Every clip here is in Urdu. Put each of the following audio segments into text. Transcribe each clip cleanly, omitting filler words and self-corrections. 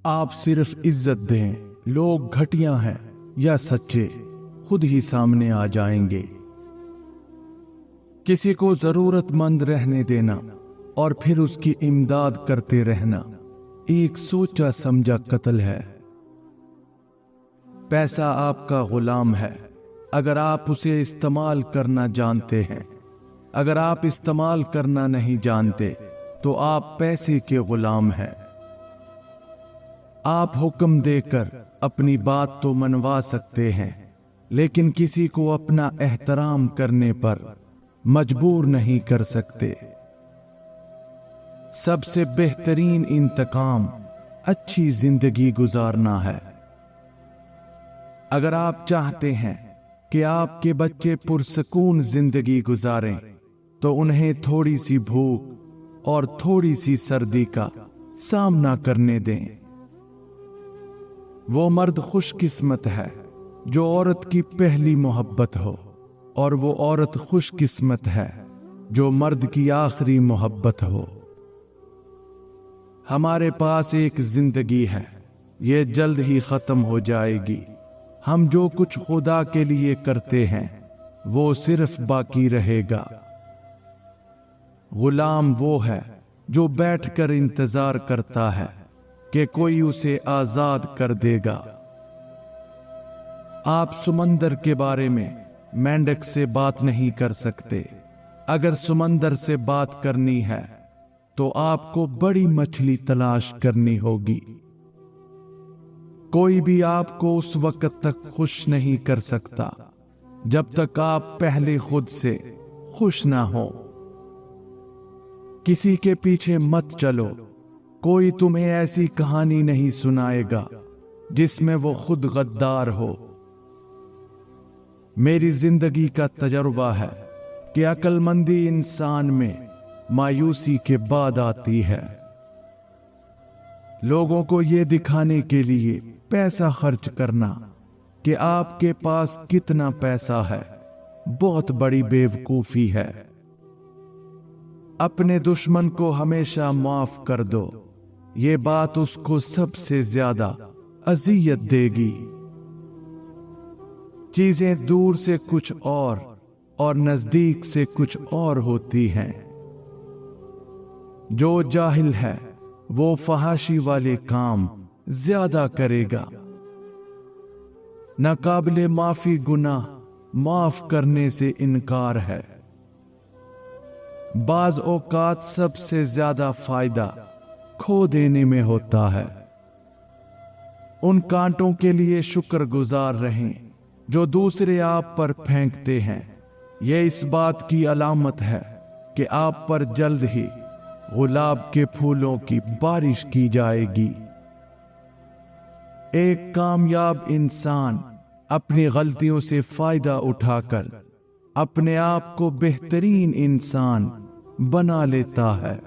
آپ صرف عزت دیں، لوگ گھٹیا ہیں یا سچے خود ہی سامنے آ جائیں گے۔ کسی کو ضرورت مند رہنے دینا اور پھر اس کی امداد کرتے رہنا ایک سوچا سمجھا قتل ہے۔ پیسہ آپ کا غلام ہے اگر آپ اسے استعمال کرنا جانتے ہیں۔ اگر آپ استعمال کرنا نہیں جانتے تو آپ پیسے کے غلام ہیں۔ آپ حکم دے کر اپنی بات تو منوا سکتے ہیں، لیکن کسی کو اپنا احترام کرنے پر مجبور نہیں کر سکتے۔ سب سے بہترین انتقام اچھی زندگی گزارنا ہے۔ اگر آپ چاہتے ہیں کہ آپ کے بچے پرسکون زندگی گزاریں تو انہیں تھوڑی سی بھوک اور تھوڑی سی سردی کا سامنا کرنے دیں۔ وہ مرد خوش قسمت ہے جو عورت کی پہلی محبت ہو، اور وہ عورت خوش قسمت ہے جو مرد کی آخری محبت ہو۔ ہمارے پاس ایک زندگی ہے، یہ جلد ہی ختم ہو جائے گی۔ ہم جو کچھ خدا کے لیے کرتے ہیں وہ صرف باقی رہے گا۔ غلام وہ ہے جو بیٹھ کر انتظار کرتا ہے کہ کوئی اسے آزاد کر دے گا۔ آپ سمندر کے بارے میں مینڈک سے بات نہیں کر سکتے۔ اگر سمندر سے بات کرنی ہے تو آپ کو بڑی مچھلی تلاش کرنی ہوگی۔ کوئی بھی آپ کو اس وقت تک خوش نہیں کر سکتا جب تک آپ پہلے خود سے خوش نہ ہو۔ کسی کے پیچھے مت چلو، کوئی تمہیں ایسی کہانی نہیں سنائے گا جس میں وہ خود غدار ہو۔ میری زندگی کا تجربہ ہے کہ عقل مندی انسان میں مایوسی کے بعد آتی ہے۔ لوگوں کو یہ دکھانے کے لیے پیسہ خرچ کرنا کہ آپ کے پاس کتنا پیسہ ہے بہت بڑی بیوقوفی ہے۔ اپنے دشمن کو ہمیشہ معاف کر دو، یہ بات اس کو سب سے زیادہ اذیت دے گی۔ چیزیں دور سے کچھ اور نزدیک سے کچھ اور ہوتی ہیں۔ جو جاہل ہے وہ فحاشی والے کام زیادہ کرے گا۔ ناقابل معافی گناہ معاف کرنے سے انکار ہے۔ بعض اوقات سب سے زیادہ فائدہ کھو دینے میں ہوتا ہے۔ ان کانٹوں کے لیے شکر گزار رہیں جو دوسرے آپ پر پھینکتے ہیں، یہ اس بات کی علامت ہے کہ آپ پر جلد ہی گلاب کے پھولوں کی بارش کی جائے گی۔ ایک کامیاب انسان اپنی غلطیوں سے فائدہ اٹھا کر اپنے آپ کو بہترین انسان بنا لیتا ہے۔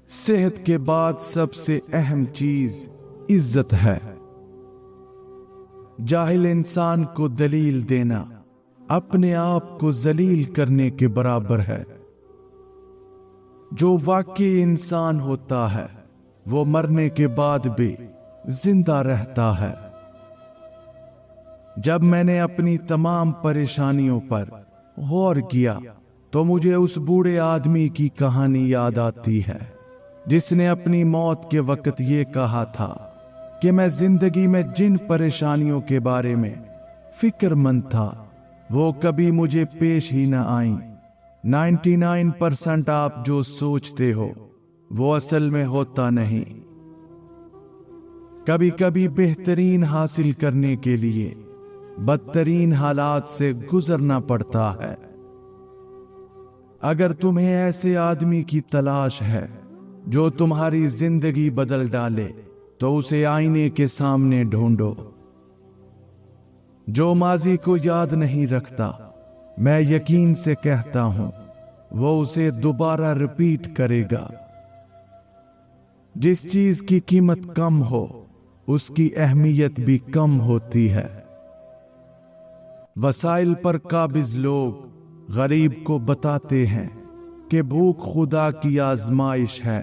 صحت کے بعد سب سے اہم چیز عزت ہے۔ جاہل انسان کو دلیل دینا اپنے آپ کو ذلیل کرنے کے برابر ہے۔ جو واقعی انسان ہوتا ہے وہ مرنے کے بعد بھی زندہ رہتا ہے۔ جب میں نے اپنی تمام پریشانیوں پر غور کیا تو مجھے اس بوڑھے آدمی کی کہانی یاد آتی ہے جس نے اپنی موت کے وقت یہ کہا تھا کہ میں زندگی میں جن پریشانیوں کے بارے میں فکر مند تھا وہ کبھی مجھے پیش ہی نہ آئیں۔ 99% آپ جو سوچتے ہو وہ اصل میں ہوتا نہیں۔ کبھی کبھی بہترین حاصل کرنے کے لیے بدترین حالات سے گزرنا پڑتا ہے۔ اگر تمہیں ایسے آدمی کی تلاش ہے جو تمہاری زندگی بدل ڈالے تو اسے آئینے کے سامنے ڈھونڈو۔ جو ماضی کو یاد نہیں رکھتا، میں یقین سے کہتا ہوں وہ اسے دوبارہ ریپیٹ کرے گا۔ جس چیز کی قیمت کم ہو اس کی اہمیت بھی کم ہوتی ہے۔ وسائل پر قابض لوگ غریب کو بتاتے ہیں کہ بھوک خدا کی آزمائش ہے۔